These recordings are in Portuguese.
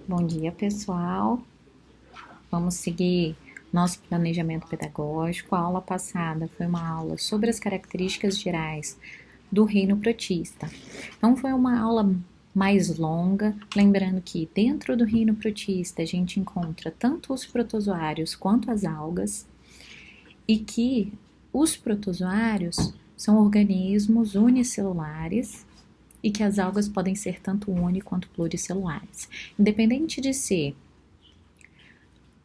Bom dia, pessoal. Vamos seguir nosso planejamento pedagógico. A aula passada foi uma aula sobre as características gerais do reino protista. Então, foi uma aula mais longa, lembrando que dentro do reino protista a gente encontra tanto os protozoários quanto as algas e que os protozoários são organismos unicelulares e que as algas podem ser tanto uni quanto pluricelulares. Independente de ser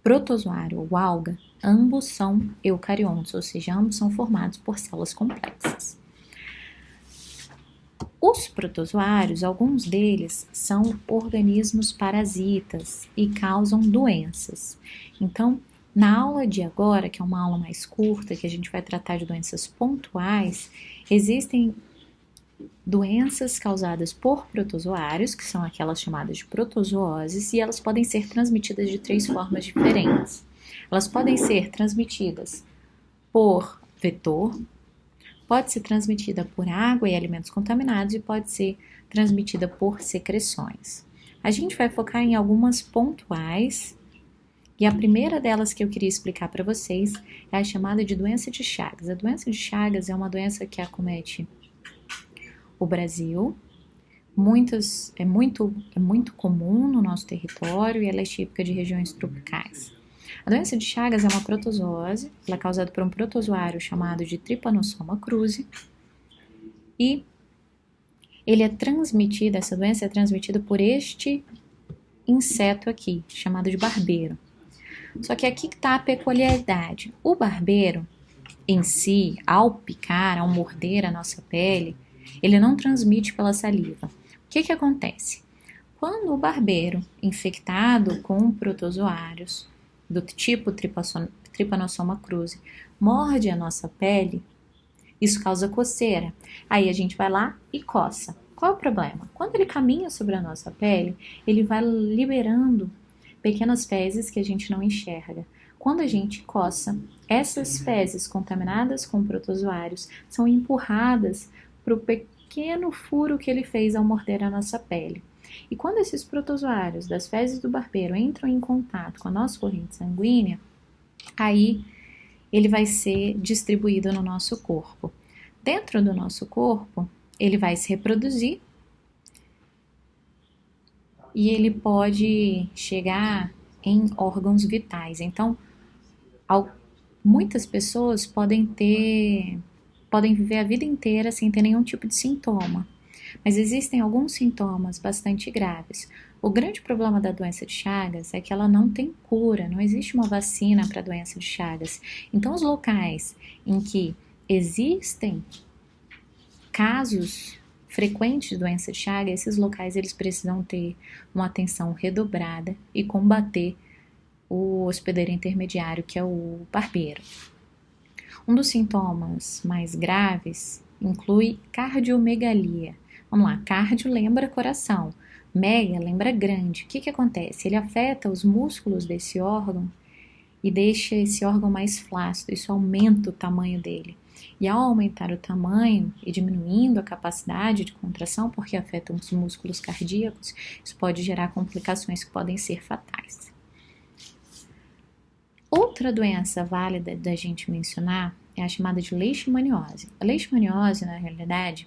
protozoário ou alga, ambos são eucariontos, ou seja, ambos são formados por células complexas. Os protozoários, alguns deles são organismos parasitas e causam doenças. Então, na aula de agora, que é uma aula mais curta, que a gente vai tratar de doenças pontuais, existem doenças causadas por protozoários, que são aquelas chamadas de protozooses, e elas podem ser transmitidas de 3 formas diferentes. Elas podem ser transmitidas por vetor, pode ser transmitida por água e alimentos contaminados e pode ser transmitida por secreções. A gente vai focar em algumas pontuais e a primeira delas que eu queria explicar para vocês é a chamada de doença de Chagas. A doença de Chagas é uma doença que acomete o Brasil, é muito comum no nosso território e ela é típica de regiões tropicais. A doença de Chagas é uma protozoose, ela é causada por um protozoário chamado de Trypanosoma cruzi e essa doença é transmitida por este inseto aqui, chamado de barbeiro. Só que aqui está a peculiaridade. O barbeiro em si, ao picar, ao morder a nossa pele, ele não transmite pela saliva. O que acontece? Quando o barbeiro, infectado com protozoários do tipo Trypanosoma cruzi, morde a nossa pele, isso causa coceira. Aí a gente vai lá e coça. Qual é o problema? Quando ele caminha sobre a nossa pele, ele vai liberando pequenas fezes que a gente não enxerga. Quando a gente coça, essas fezes contaminadas com protozoários são empurradas para o pequeno furo que ele fez ao morder a nossa pele. E quando esses protozoários das fezes do barbeiro entram em contato com a nossa corrente sanguínea, aí ele vai ser distribuído no nosso corpo. Dentro do nosso corpo, ele vai se reproduzir e ele pode chegar em órgãos vitais. Então, muitas pessoas podem viver a vida inteira sem ter nenhum tipo de sintoma, mas existem alguns sintomas bastante graves. O grande problema da doença de Chagas é que ela não tem cura, não existe uma vacina para a doença de Chagas. Então, os locais em que existem casos frequentes de doença de Chagas, esses locais eles precisam ter uma atenção redobrada e combater o hospedeiro intermediário, que é o barbeiro. Um dos sintomas mais graves inclui cardiomegalia. Vamos lá, cardio lembra coração, mega lembra grande. O que acontece? Ele afeta os músculos desse órgão e deixa esse órgão mais flácido, isso aumenta o tamanho dele. E ao aumentar o tamanho e diminuindo a capacidade de contração, porque afeta os músculos cardíacos, isso pode gerar complicações que podem ser fatais. Outra doença válida da gente mencionar é a chamada de leishmaniose. A leishmaniose, na realidade,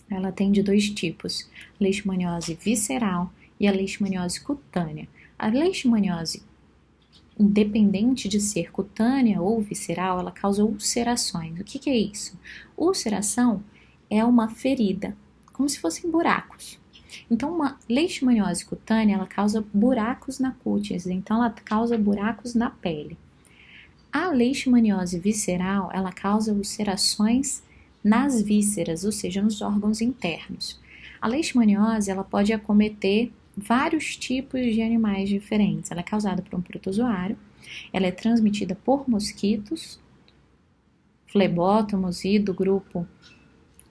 ela tem de 2 tipos, a leishmaniose visceral e a leishmaniose cutânea. A leishmaniose, independente de ser cutânea ou visceral, ela causa ulcerações. O que é isso? Ulceração é uma ferida, como se fossem buracos. Então, uma leishmaniose cutânea, ela causa buracos na cútis, então ela causa buracos na pele. A leishmaniose visceral, ela causa ulcerações nas vísceras, ou seja, nos órgãos internos. A leishmaniose, ela pode acometer vários tipos de animais diferentes. Ela é causada por um protozoário, ela é transmitida por mosquitos, flebótomos e do grupo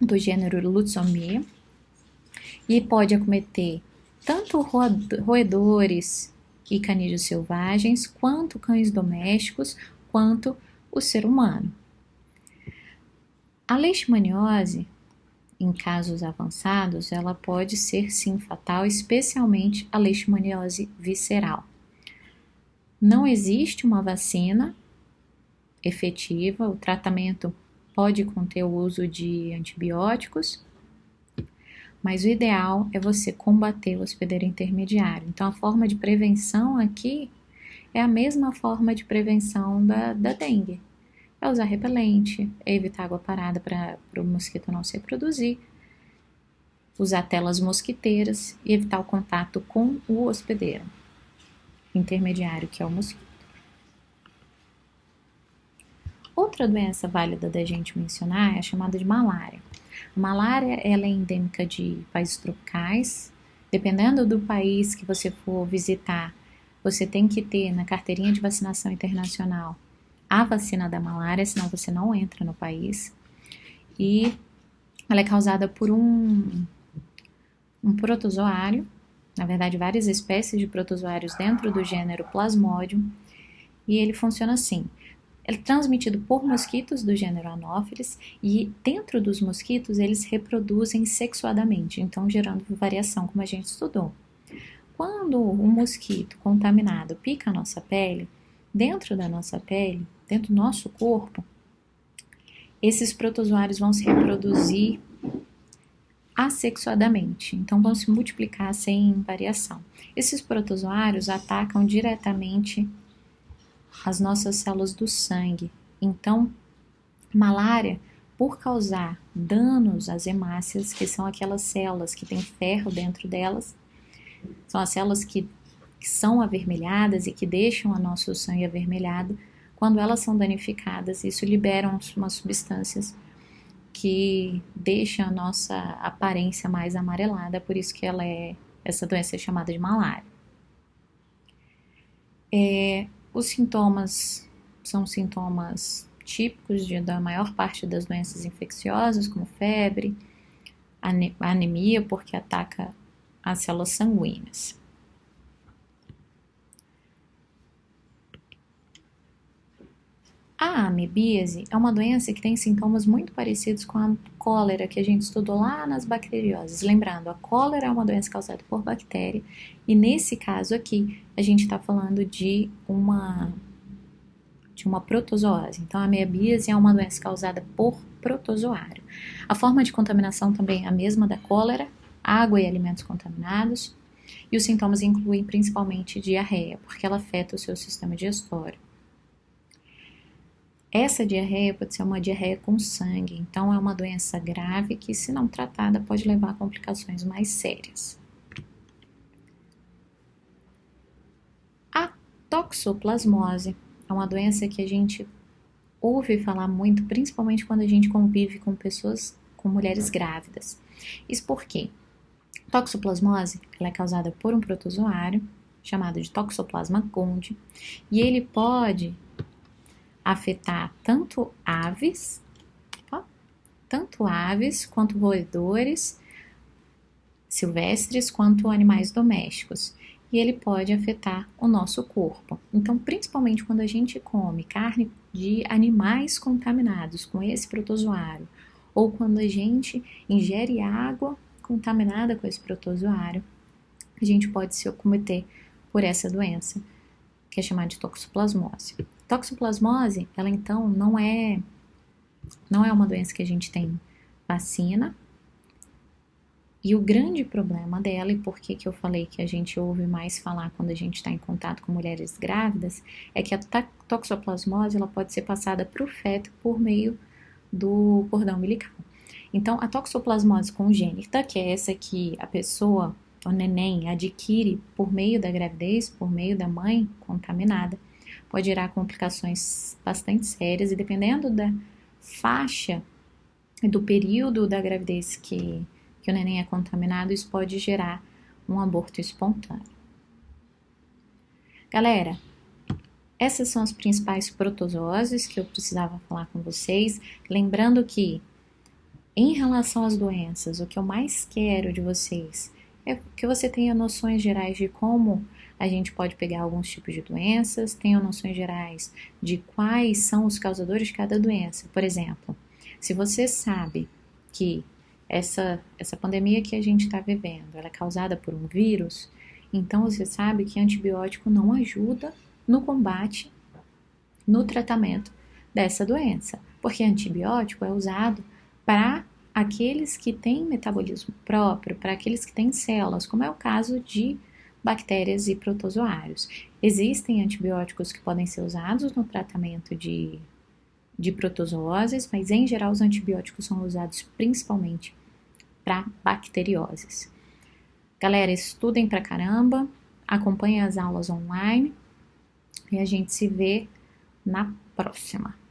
do gênero Lutzomyia, e pode acometer tanto roedores e canídeos selvagens, quanto cães domésticos, quanto o ser humano. A leishmaniose, em casos avançados, ela pode ser sim fatal, especialmente a leishmaniose visceral. Não existe uma vacina efetiva, o tratamento pode conter o uso de antibióticos, mas o ideal é você combater o hospedeiro intermediário. Então, a forma de prevenção aqui é a mesma forma de prevenção da dengue. É usar repelente, é evitar água parada para o mosquito não se reproduzir, usar telas mosquiteiras e evitar o contato com o hospedeiro intermediário, que é o mosquito. Outra doença válida da gente mencionar é a chamada de malária. A malária ela é endêmica de países tropicais. Dependendo do país que você for visitar, você tem que ter na carteirinha de vacinação internacional a vacina da malária, senão você não entra no país. E ela é causada por um protozoário, na verdade várias espécies de protozoários dentro do gênero Plasmodium, e ele funciona assim. É transmitido por mosquitos do gênero Anopheles e dentro dos mosquitos eles reproduzem sexuadamente, então gerando variação, como a gente estudou. Quando um mosquito contaminado pica a nossa pele, dentro da nossa pele, dentro do nosso corpo, esses protozoários vão se reproduzir assexuadamente, então vão se multiplicar sem variação. Esses protozoários atacam diretamente as nossas células do sangue. Então, malária, por causar danos às hemácias, que são aquelas células que têm ferro dentro delas, são as células que são avermelhadas e que deixam o nosso sangue avermelhado. Quando elas são danificadas, isso libera umas substâncias que deixam a nossa aparência mais amarelada, por isso que essa doença é chamada de malária. Os sintomas são sintomas típicos da maior parte das doenças infecciosas, como febre, anemia, porque ataca as células sanguíneas. A amebíase é uma doença que tem sintomas muito parecidos com a cólera que a gente estudou lá nas bacterioses. Lembrando, a cólera é uma doença causada por bactéria e nesse caso aqui a gente está falando de uma protozoase. Então, a amebíase é uma doença causada por protozoário. A forma de contaminação também é a mesma da cólera, água e alimentos contaminados, e os sintomas incluem principalmente diarreia, porque ela afeta o seu sistema digestório. Essa diarreia pode ser uma diarreia com sangue, então é uma doença grave que, se não tratada, pode levar a complicações mais sérias. A toxoplasmose é uma doença que a gente ouve falar muito, principalmente quando a gente convive com pessoas, com mulheres grávidas. Isso por quê? Toxoplasmose ela é causada por um protozoário chamado de Toxoplasma gondii e ele pode afetar tanto aves quanto roedores silvestres quanto animais domésticos. E ele pode afetar o nosso corpo. Então, principalmente quando a gente come carne de animais contaminados com esse protozoário, ou quando a gente ingere água contaminada com esse protozoário, a gente pode se acometer por essa doença, que é chamada de toxoplasmose. Toxoplasmose, ela então não é uma doença que a gente tem vacina. E o grande problema dela, e por que eu falei que a gente ouve mais falar quando a gente está em contato com mulheres grávidas, é que a toxoplasmose ela pode ser passada para o feto por meio do cordão umbilical. Então, a toxoplasmose congênita, que é essa que a pessoa, o neném, adquire por meio da gravidez, por meio da mãe contaminada, pode gerar complicações bastante sérias e dependendo da faixa e do período da gravidez que o neném é contaminado, isso pode gerar um aborto espontâneo. Galera, essas são as principais protozooses que eu precisava falar com vocês. Lembrando que, em relação às doenças, o que eu mais quero de vocês é que você tenha noções gerais de como a gente pode pegar alguns tipos de doenças, tenha noções gerais de quais são os causadores de cada doença. Por exemplo, se você sabe que essa pandemia que a gente está vivendo, ela é causada por um vírus, então você sabe que antibiótico não ajuda no combate, no tratamento dessa doença, porque antibiótico é usado para aqueles que têm metabolismo próprio, para aqueles que têm células, como é o caso de bactérias e protozoários. Existem antibióticos que podem ser usados no tratamento de protozooses, mas em geral os antibióticos são usados principalmente para bacterioses. Galera, estudem pra caramba, acompanhem as aulas online e a gente se vê na próxima.